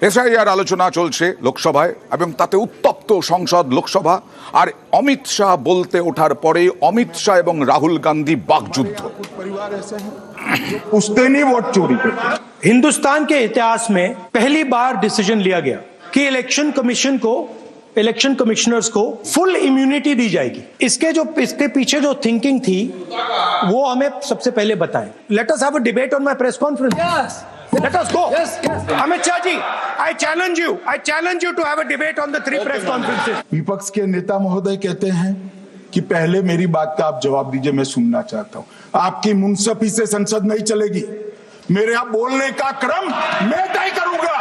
SIR আলোচনা চলছে লোকসভায় এবং তাতে উত্তপ্ত সংসদ লোকসভা। আর অমিত শাহ বলতে ওঠার পরে অমিত শাহ এবং রাহুল गांधी बागजुद्ध। पूछते नहीं वोट चोरी करते। हिंदुस्तान के इतिहास में पहली बार डिसीजन लिया गया कि इलेक्शन कमीशन को, इलेक्शन कमिश्नर्स को फुल इम्यूनिटी दी जाएगी। इसके पीछे जो थिंकिंग थी वो हमें सबसे पहले बताएं। Let us have a debate on my press conference. Let us go. Yes. Amit Shah ji, I challenge you to have a debate on the 3 press conferences. विपक्ष के नेता महोदय कहते हैं कि पहले मेरी बात का आप जवाब दीजिए, मैं सुनना चाहता हूं। आपकी मुंसफी से संसद नहीं चलेगी। मेरे यहाँ बोलने का क्रम मैं तय करूंगा।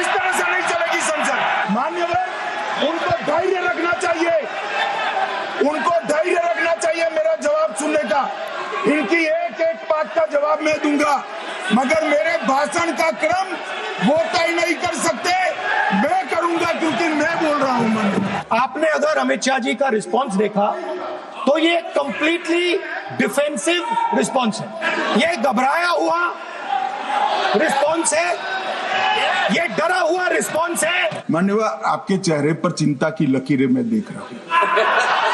इस तरह से नहीं चलेगी संसद। मान्यवर, उनको धैर्य रखना चाहिए, मेरा जवाब सुनने का। इनकी एक एक बात का जवाब मैं दूंगा, मगर मेरे भाषण का क्रम वो तय नहीं कर सकते, मैं करूंगा, क्योंकि मैं बोल रहा हूं। आपने अगर अमित शाह जी का रिस्पॉन्स देखा तो ये कंप्लीटली डिफेंसिव रिस्पॉन्स है, ये घबराया हुआ रिस्पॉन्स है, ये डरा हुआ रिस्पॉन्स है। मान्यवर, आपके चेहरे पर चिंता की लकीरें मैं देख रहा हूं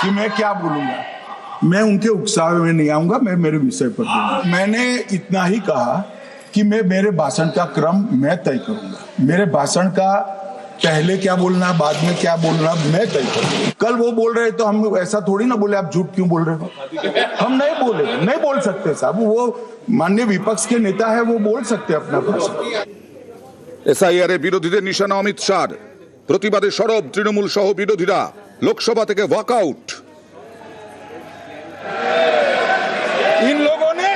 कि मैं क्या बोलूंगा। मैं उनके उकसावे में नहीं आऊंगा, मैं मेरे विषय पर बोलूंगा। मैंने इतना ही कहा कि मैं मेरे भाषण का क्रम मैं तय करूंगा। मेरे भाषण का पहले क्या बोलना, बाद में क्या बोलना, मैं तय करूंगा। कल वो बोल रहे तो हम ऐसा थोड़ी ना बोले आप झूठ क्यों बोल रहे हो। हम नहीं बोले, नहीं बोल सकते साहब। वो माननीय विपक्ष के नेता है, वो बोल सकते अपना भाषण। এসআইআর এর বিরোধীদের নিশানা অমিত শাহ। প্রতিবাদে সরব তৃণমূল সহ বিরোধীরা। লোকসভা থেকে ওয়াকআউট। इन लोगों ने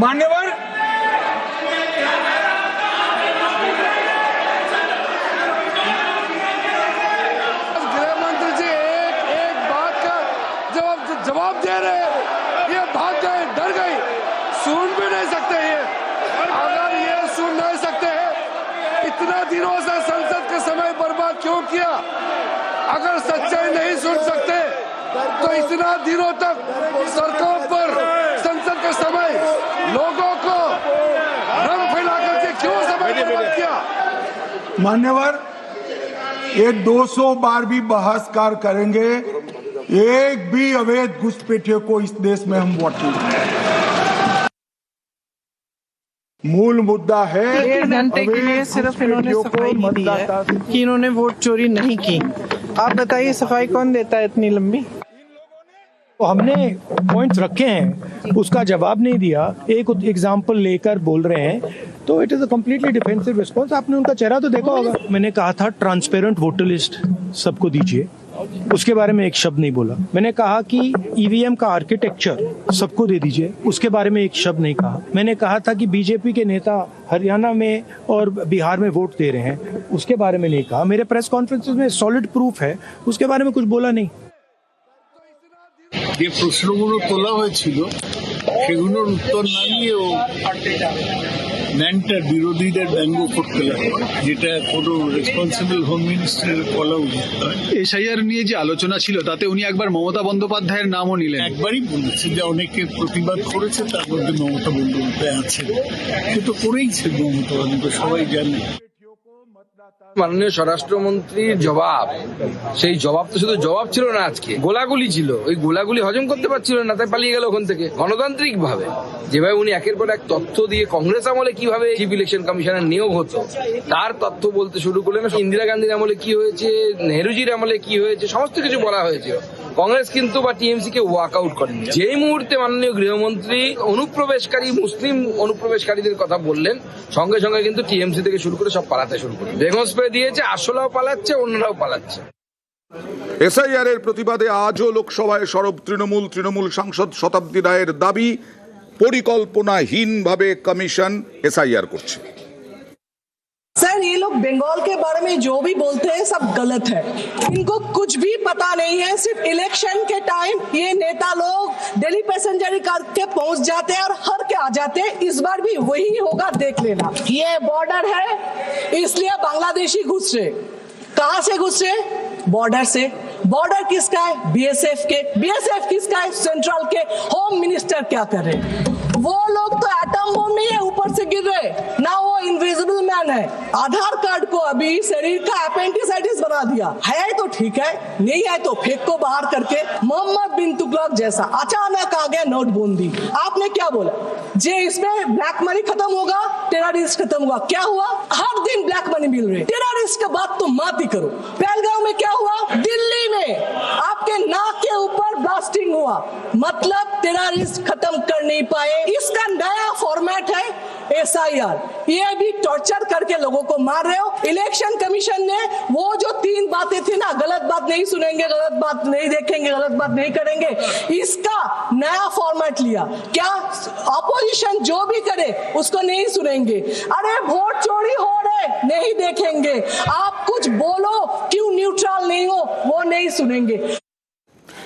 मान्यवर गृह मंत्री जी एक बात का जवाब दे रहे हैं। ये भाग गए, डर गए, सुन भी नहीं सकते। ये अगर ये सुन नहीं सकते हैं, इतना दिनों से संसद का समय बर्बाद क्यों किया? अगर सच्चाई नहीं सुन सकते तो इतना दिनों तक सरकार पर संसद का समय लोगों को रंग फैला करके क्यों समय बर्बाद किया? मान्यवर, ये 200 बार भी बहसकार करेंगे, एक भी अवैध घुसपैठियों को इस देश में हम वोट नहीं देंगे। मूल मुद्दा है 1 घंटे के लिए सिर्फ इन्होंने सफाई नहीं दी है कि इन्होंने वोट चोरी नहीं की। आप बताइए, सफाई कौन देता है इतनी लंबी? तो हमने पॉइंट्स रखे हैं, उसका जवाब नहीं दिया, एक एग्जाम्पल लेकर बोल रहे हैं, तो it is a completely defensive response. आपने उनका चेहरा तो देखा होगा। मैंने कहा था ट्रांसपेरेंट वोटर लिस्ट सबको दीजिए, उसके बारे में एक शब्द नहीं बोला। मैंने कहा कि ईवीएम का आर्किटेक्चर सबको दे दीजिए, उसके बारे में एक शब्द नहीं कहा। मैंने कहा था कि बीजेपी के नेता हरियाणा में और बिहार में वोट दे रहे हैं, उसके बारे में नहीं कहा। मेरे प्रेस कॉन्फ्रेंसेस में सॉलिड प्रूफ है, उसके बारे में कुछ बोला नहीं। যে প্রশ্নগুলো তোলা হয়েছিল সেগুলোর উত্তর না দিয়ে ও ন্যাংটা বিরোধীদের ব্যঙ্গ করতে লাগে, যেটা কোনো রেসপন্সিবল হোম মিনিস্টারের বলা উচিত নয়। এসআইআর নিয়ে যে আলোচনা ছিল তাতে উনি একবার মমতা বন্দ্যোপাধ্যায়ের নামও নিলেন। একবারই বলেছে যে অনেকে প্রতিবাদ করেছে, তার মধ্যে মমতা বন্দ্যোপাধ্যায় আছেন। সে তো করেইছে মমতা বন্দ্যোপাধ্যায়, সবাই জানে। মাননীয় স্বরাষ্ট্রমন্ত্রীর জবাব, সেই জবাব তো শুধু জবাব ছিল না, আজকে গোলাগুলি ছিল। ওই গোলাগুলি হজম করতে পারছিল না, তাই পালিয়ে গেল ওখান থেকে। গণতান্ত্রিক ভাবে যেভাবে উনি একের পর এক তথ্য দিয়ে কংগ্রেস আমলে কিভাবে চিফ ইলেকশন কমিশনার নিয়োগ হতো তার তথ্য বলতে শুরু করলেন। ইন্দিরা গান্ধীর আমলে কি হয়েছে, নেহরুজির আমলে কি হয়েছে, সমস্ত কিছু বলা হয়েছিল। কংগ্রেস কিন্তু বা টিএমসি কে ওয়াক আউট করেনি। যেই মুহূর্তে মাননীয় গৃহমন্ত্রী অনুপ্রবেশকারী মুসলিম অনুপ্রবেশকারীদের কথা বললেন, সঙ্গে সঙ্গে কিন্তু টিএমসি থেকে শুরু করে সব পালাতে শুরু করে বেগম স্প্রে দিয়েছে। আসলাও পালাচ্ছে, অন্যরাও পালাচ্ছে। এসআইআর এর প্রতিবাদে আজও লোকসভায় সরব তৃণমূল সাংসদ শতাব্দী রায়ের দাবি, পরিকল্পনাহীনভাবে কমিশন এসআইআর করছে। सर, ये लोग बंगाल के बारे में जो भी बोलते हैं सब गलत है। इनको कुछ भी पता नहीं है। सिर्फ इलेक्शन के टाइम ये नेता लोग दिल्ली पैसेंजर करके पहुंच जाते हैं और हर के आ जाते हैं। इस बार भी वही होगा, देख लेना। ये बॉर्डर है, इसलिए बांग्लादेशी घुस रहे। कहां से घुस रहे? बॉर्डर से। बॉर्डर किसका है? बीएसएफ के। बीएसएफ किसका है? सेंट्रल के। होम मिनिस्टर क्या कर रहे? वो लोग तो एटम बम नहीं है, ऊपर से है। आधार कार्ड को अभी शरीर का अपेंडिसाइटिस बना दिया है, तो ठीक है, नहीं है तो फेंक को बाहर करके। मोहम्मद बिन तुगलक जैसा अचानक आ गया नोटबंदी, आपने क्या बोला जे इसमें ब्लैक मनी खत्म होगा, टेररिस्ट खत्म हुआ, क्या हुआ? हर दिन ब्लैक मनी मिल रही है। टेररिस्ट का बात तो मत ही करो। पहलगांव में क्या हुआ? दिल्ली में आपके नाक के ऊपर ब्लास्टिंग हुआ, मतलब टेररिस्ट खत्म कर नहीं पाए। इसका नया फॉर्मेट है SIR, ये भी टॉर्चर करके लोगों को मार रहे हो। इलेक्शन कमीशन ने वो जो 3 बातें थी ना, गलत बात नहीं सुनेंगे, गलत बात नहीं देखेंगे, गलत बात नहीं करेंगे, इसका नया फॉर्मेट लिया। क्या अपोजिशन जो भी करे उसको नहीं सुनेंगे? अरे वोट चोरी हो रहे नहीं देखेंगे, आप कुछ बोलो क्यों न्यूट्रल नहीं हो वो नहीं सुनेंगे।